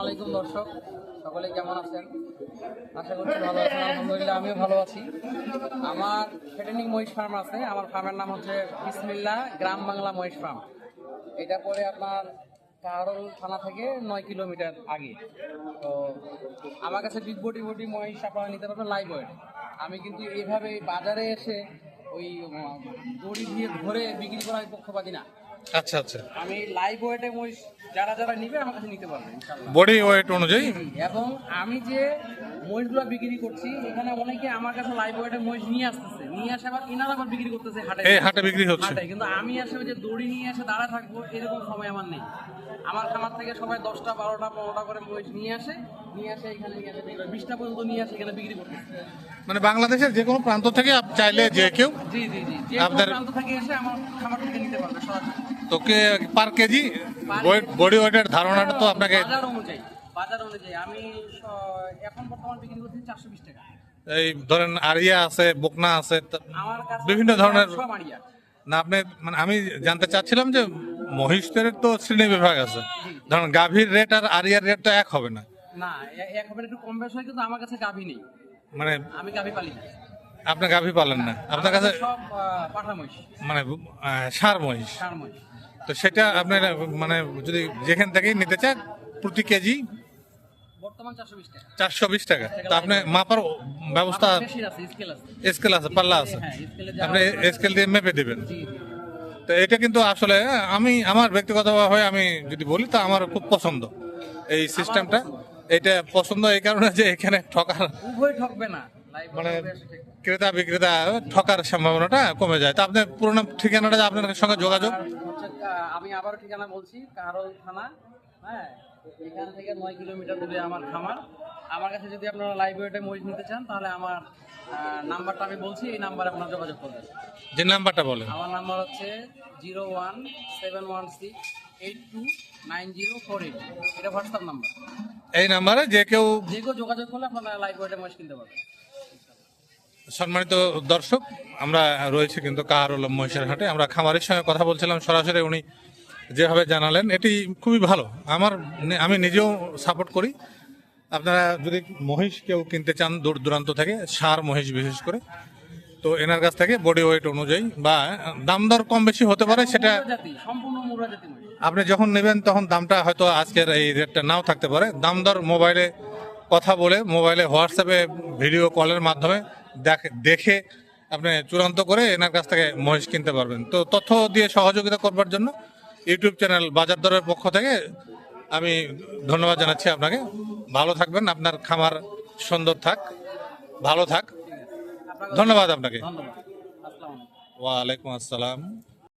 আলাইকুম দর্শক, সকলে কেমন আছেন? আশা করছি ভালো আছেন। আলহামদুলিল্লাহ আমিও ভালো আছি। আমার ফেটেনিক মহিষ ফার্ম আছে। আমার ফার্মের নাম হচ্ছে বিসমিল্লাহ গ্রাম বাংলা মহিষ ফার্ম। এটা পরে আপনার কাহারোল থানা থেকে 9 কিলোমিটার আগে। তো আমার কাছে বিগ বডি মহিষ আপনারা নিতে পারবেন লাইভ ওয়েট। আমি কিন্তু এইভাবে বাজারে এসে ওই দড়ি দিয়ে ধরে বিক্রি করার পক্ষপাতী না। আচ্ছা আচ্ছা, আমি লাইভ ওয়েটে মহিষ যারা নিবে আমার কাছে নিতে পারবে ইনশাআল্লাহ, বডি ওয়েট অনুযায়ী। এবং আমি যে মহিষগুলো বিক্রি করছি এখানে অনেকে আমার কাছে লাইভ ওয়েটে মহিষ নিয়ে আসে আবার ইনারা আবার বিক্রি করতেছে হাটে। এই হাটে বিক্রি হচ্ছে। কিন্তু আমি আসে ওই যে দড়ি নিয়ে এসে দাঁড়ায় থাকবো এরকম সময় আমার নেই। আমার খামার থেকে সবাই 10টা 12টা 15টা করে মহিষ নিয়ে আসে এখানে 20টা পর্যন্ত নিয়ে আসে এখানে বিক্রি করতেছে। মানে বাংলাদেশের যে কোনো প্রান্ত থেকে চাইলে যে কেউ জি যে কোনো প্রান্ত থেকে এসে আমার খামার থেকে নিতে পারবে সরাসরি। তোকে পার কেজি বডি ওয়েটের ধারণাটা তো আপনাকে বাজার অনুযায়ী আমি এখন বর্তমান বিক্রি করছি 420 টাকা। এই ধরেন আরিয়া আছে, বকনা আছে, আমার কাছে বিভিন্ন ধরনের। সব আড়িয়া না আপনি মানে আমি জানতে চাচ্ছিলাম যে মহিষের তো শ্রেণী বিভাগ আছে, ধরেন গাভীর রেট আর আরিয়ার রেট তো এক হবে না। না, এক হবে একটু কম বেশ হয়, কিন্তু আমার কাছে গাভী নেই। মানে আমি গাভী পালি না। আপনি গাভী পালেন না, আপনার কাছে সব পাঠা মহিষ, মানে ষাঁড় মহিষ। ষাঁড় মহিষ। তো সেটা আপনার মানে যদি যেখান থেকেই নিতে চান প্রতি কেজি বর্তমান 420 টাকা। 420 টাকা। তো আপনি মাপার ব্যবস্থা মেশিন আছে, স্কেল আছে। স্কেল আছে, পাল্লা আছে, হ্যাঁ, স্কেলে যা আপনি স্কেল দিয়ে মেপে দিবেন। জি। তো এটা কিন্তু আসলে আমার ব্যক্তিগতভাবে আমি যদি বলি তো আমার খুব পছন্দ এই সিস্টেমটা। এটা পছন্দ এই কারণে যে এখানে ঠকার উভয় ঠকবে না, মানে ক্রেতা বিক্রেতা ঠকার সম্ভাবনাটা কমে যায়। তো আপনার পুরোনো ঠিকানাটা আপনার সঙ্গে যোগাযোগ। আমি আবারও ঠিকানা বলছি, কাহারোল থানা। হ্যাঁ, এখান থেকে 9 কিলোমিটার দূরে আমার খামার। আমার কাছে যদি আপনারা লাইভ ওয়েটে মহিষ নিতে চান তাহলে আমার নাম্বারটা আমি বলছি, এই নাম্বারে আপনারা যোগাযোগ করবেন। যে নাম্বারটা বলেন। আমার নাম্বার হচ্ছে 01716829048। এটা হোয়াটসঅ্যাপ নাম্বার। এই নাম্বারে যে কেউ যোগাযোগ করলে আপনারা লাইভ ওয়েটে মহিষ কিনতে পারবেন। সম্মানিত দর্শক, আমরা রয়েছি কিন্তু কাহারোল মহিষের হাটে। আমরা খামারের সঙ্গে কথা বলছিলাম সরাসরি, উনি যেভাবে জানালেন এটি খুবই ভালো। আমি নিজেও সাপোর্ট করি। আপনারা যদি মহিষ কেউ কিনতে চান দূর দূরান্ত থেকে, ষাঁড় মহিষ বিশেষ করে, তো এনার কাছ থেকে বডি ওয়েট অনুযায়ী বা দাম দর কম বেশি হতে পারে, সেটা সম্পূর্ণ মুরা জাতি মহিষ। আপনি যখন নেবেন তখন দামটা হয়তো আজকের এই রেটটা নাও থাকতে পারে। দাম দর মোবাইলে কথা বলে, মোবাইলে হোয়াটসঅ্যাপে ভিডিও কলের মাধ্যমে দেখে আপনি চূড়ান্ত করে এনার কাছ থেকে মহিষ কিনতে পারবেন। তো তথ্য দিয়ে সহযোগিতা করবার জন্য ইউটিউব চ্যানেল বাজার দরের পক্ষ থেকে আমি ধন্যবাদ জানাচ্ছি আপনাকে। ভালো থাকবেন, আপনার খামার সুন্দর থাক, ভালো থাক। ধন্যবাদ আপনাকে। ধন্যবাদ। আসসালামু আলাইকুম। ওয়ালাইকুম আসসালাম।